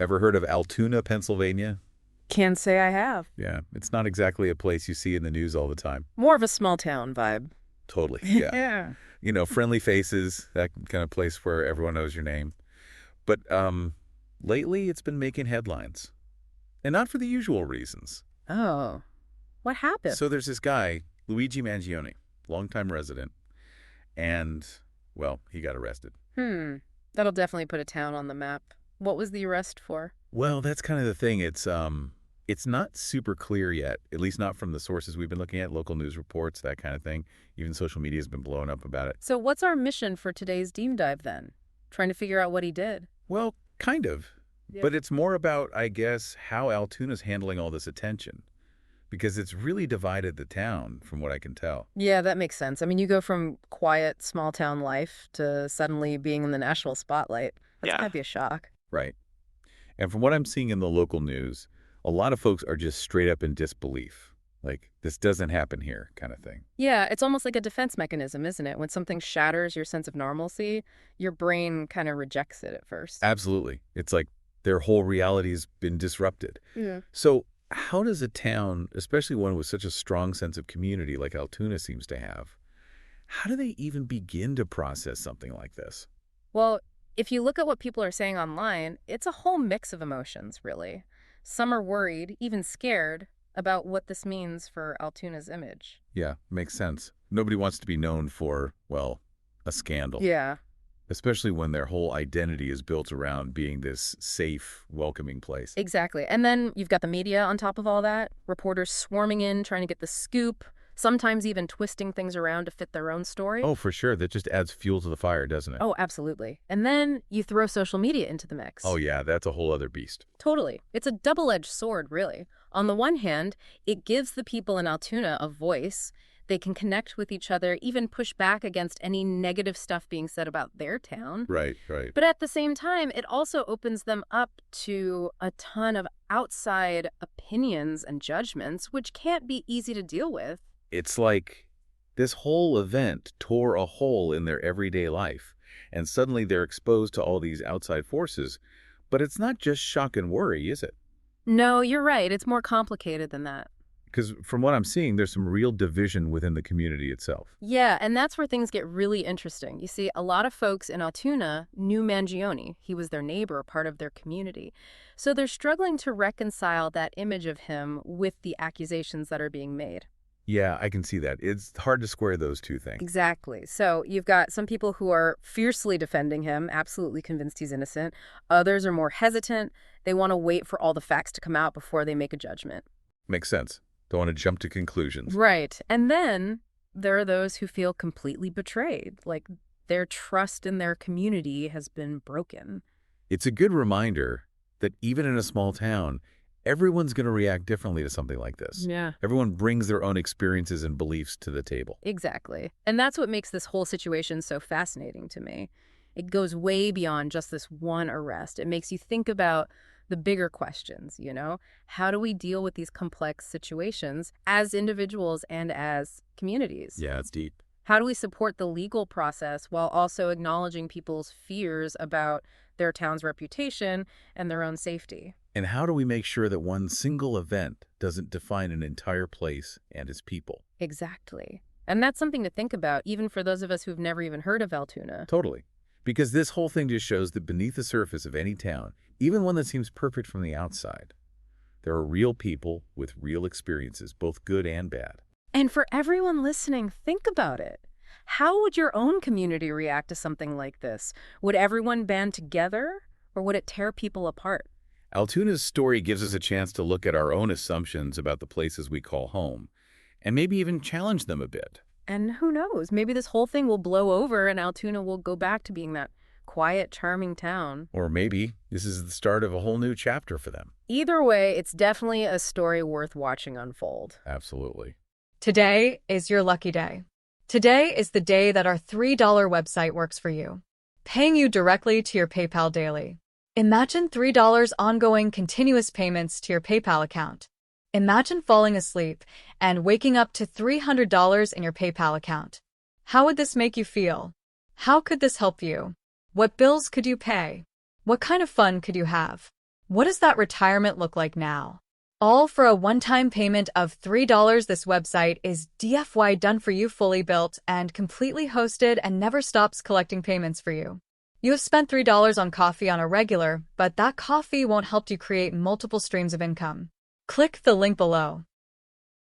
Ever heard of Altoona, Pennsylvania? Can't say I have. Yeah, it's not exactly a place you see in the news all the time. More of a small town vibe. Totally, yeah. Yeah. Friendly faces, that kind of place where everyone knows your name. But lately it's been making headlines, and not for the usual reasons. Oh, what happened? So there's this guy, Luigi Mangione, longtime resident, and, well, he got arrested. Hmm. That'll definitely put a town on the map. What was the arrest for? Well, that's kind of the thing. It's not super clear yet, at least not from the sources we've been looking at, local news reports, that kind of thing. Even social media has been blowing up about it. So what's our mission for today's Deep Dive then? Trying to figure out what he did. Well, kind of. Yeah. But it's more about, I guess, how Altoona's handling all this attention. Because it's really divided the town, from what I can tell. Yeah, that makes sense. I mean, you go from quiet, small town life to suddenly being in the national spotlight. That's Yeah. gotta be a shock. Right. And from what I'm seeing in the local news, a lot of folks are just straight up in disbelief. Like, this doesn't happen here, kind of thing. Yeah, it's almost like a defense mechanism, isn't it? When something shatters your sense of normalcy, your brain kind of rejects it at first. Absolutely. It's like their whole reality's been disrupted. Yeah. So how does a town, especially one with such a strong sense of community like Altoona seems to have, how do they even begin to process something like this? Well, if you look at what people are saying online, it's a whole mix of emotions, really. Some are worried, even scared, about what this means for Altoona's image. Yeah, makes sense. Nobody wants to be known for, well, a scandal. Yeah. Especially when their whole identity is built around being this safe, welcoming place. Exactly. And then you've got the media on top of all that, reporters swarming in, trying to get the scoop, sometimes even twisting things around to fit their own story. Oh, for sure. That just adds fuel to the fire, doesn't it? Oh, absolutely. And then you throw social media into the mix. Oh, yeah, that's a whole other beast. Totally. It's a double-edged sword, really. On the one hand, it gives the people in Altoona a voice. They can connect with each other, even push back against any negative stuff being said about their town. Right, right. But at the same time, it also opens them up to a ton of outside opinions and judgments, which can't be easy to deal with. It's like this whole event tore a hole in their everyday life, and suddenly they're exposed to all these outside forces. But it's not just shock and worry, is it? No, you're right. It's more complicated than that. Because from what I'm seeing, there's some real division within the community itself. Yeah, and that's where things get really interesting. You see, a lot of folks in Altoona knew Mangione. He was their neighbor, part of their community. So they're struggling to reconcile that image of him with the accusations that are being made. Yeah, I can see that. It's hard to square those two things. Exactly. So you've got some people who are fiercely defending him, absolutely convinced he's innocent. Others are more hesitant. They want to wait for all the facts to come out before they make a judgment. Makes sense. Don't want to jump to conclusions. Right. And then there are those who feel completely betrayed, like their trust in their community has been broken. It's a good reminder that even in a small town, everyone's going to react differently to something like this. Yeah. Everyone brings their own experiences and beliefs to the table. Exactly. And that's what makes this whole situation so fascinating to me. It goes way beyond just this one arrest. It makes you think about the bigger questions, How do we deal with these complex situations as individuals and as communities? Yeah, it's deep. How do we support the legal process while also acknowledging people's fears about their town's reputation and their own safety? And how do we make sure that one single event doesn't define an entire place and its people? Exactly. And that's something to think about, even for those of us who've never even heard of Altoona. Totally. Because this whole thing just shows that beneath the surface of any town, even one that seems perfect from the outside, there are real people with real experiences, both good and bad. And for everyone listening, think about it. How would your own community react to something like this? Would everyone band together, or would it tear people apart? Altoona's story gives us a chance to look at our own assumptions about the places we call home, and maybe even challenge them a bit. And who knows, maybe this whole thing will blow over and Altoona will go back to being that quiet, charming town. Or maybe this is the start of a whole new chapter for them. Either way, it's definitely a story worth watching unfold. Absolutely. Today is your lucky day. Today is the day that our $3 website works for you, paying you directly to your PayPal daily. Imagine $3 ongoing continuous payments to your PayPal account. Imagine falling asleep and waking up to $300 in your PayPal account. How would this make you feel? How could this help you? What bills could you pay? What kind of fun could you have? What does that retirement look like now? All for a one-time payment of $3. This website is DFY done for you, fully built and completely hosted, and never stops collecting payments for you. You have spent $3 on coffee on a regular, but that coffee won't help you create multiple streams of income. Click the link below.